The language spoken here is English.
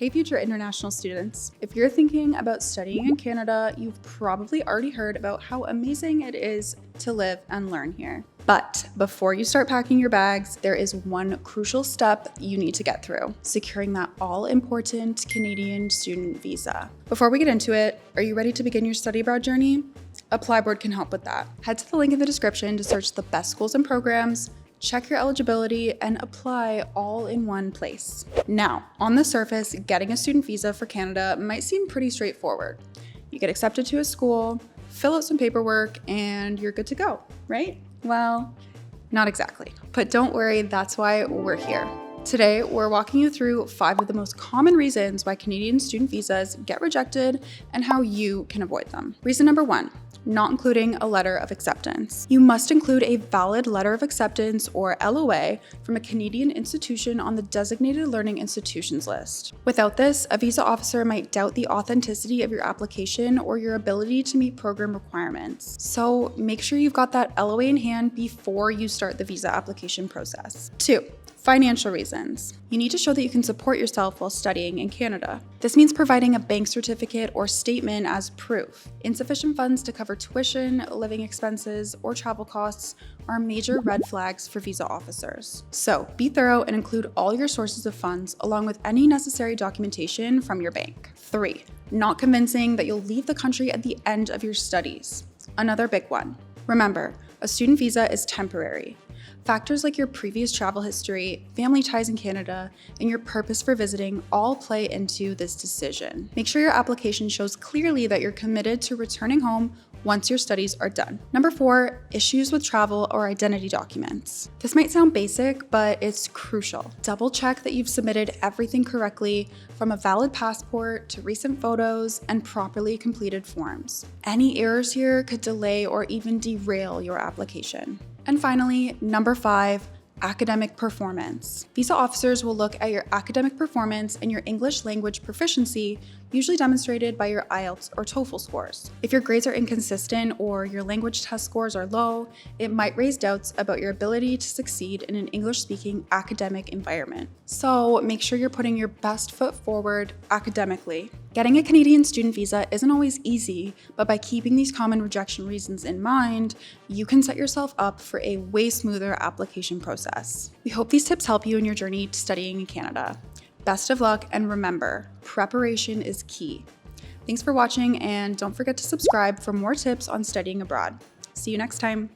Hey future international students, if you're thinking about studying in Canada, you've probably already heard about how amazing it is to live and learn here. But before you start packing your bags, there is one crucial step you need to get through: securing that all-important Canadian student visa. Before we get into it, are you ready to begin your study abroad journey? Applyboard can help with that. Head to the link in the description to search the best schools and programs, check your eligibility, and apply all in one place. Now, on the surface, getting a student visa for Canada might seem pretty straightforward. You get accepted to a school, fill out some paperwork, and you're good to go, right? Well, not exactly. But don't worry, that's why we're here. Today, we're walking you through 5 of the most common reasons why Canadian student visas get rejected and how you can avoid them. Reason number 1. Not including a letter of acceptance. You must include a valid letter of acceptance, or LOA, from a Canadian institution on the designated learning institutions list. Without this, a visa officer might doubt the authenticity of your application or your ability to meet program requirements. So make sure you've got that LOA in hand before you start the visa application process. 2. Financial reasons. You need to show that you can support yourself while studying in Canada. This means providing a bank certificate or statement as proof. Insufficient funds to cover tuition, living expenses, or travel costs are major red flags for visa officers. So be thorough and include all your sources of funds along with any necessary documentation from your bank. 3. Not convincing that you'll leave the country at the end of your studies. Another big one. Remember, a student visa is temporary. Factors like your previous travel history, family ties in Canada, and your purpose for visiting all play into this decision. Make sure your application shows clearly that you're committed to returning home once your studies are done. Number 4, issues with travel or identity documents. This might sound basic, but it's crucial. Double check that you've submitted everything correctly, from a valid passport to recent photos and properly completed forms. Any errors here could delay or even derail your application. And finally, number 5, academic performance. Visa officers will look at your academic performance and your English language proficiency, usually demonstrated by your IELTS or TOEFL scores. If your grades are inconsistent or your language test scores are low, it might raise doubts about your ability to succeed in an English-speaking academic environment. So make sure you're putting your best foot forward academically. Getting a Canadian student visa isn't always easy, but by keeping these common rejection reasons in mind, you can set yourself up for a way smoother application process. We hope these tips help you in your journey to studying in Canada. Best of luck, and remember, preparation is key. Thanks for watching, and don't forget to subscribe for more tips on studying abroad. See you next time.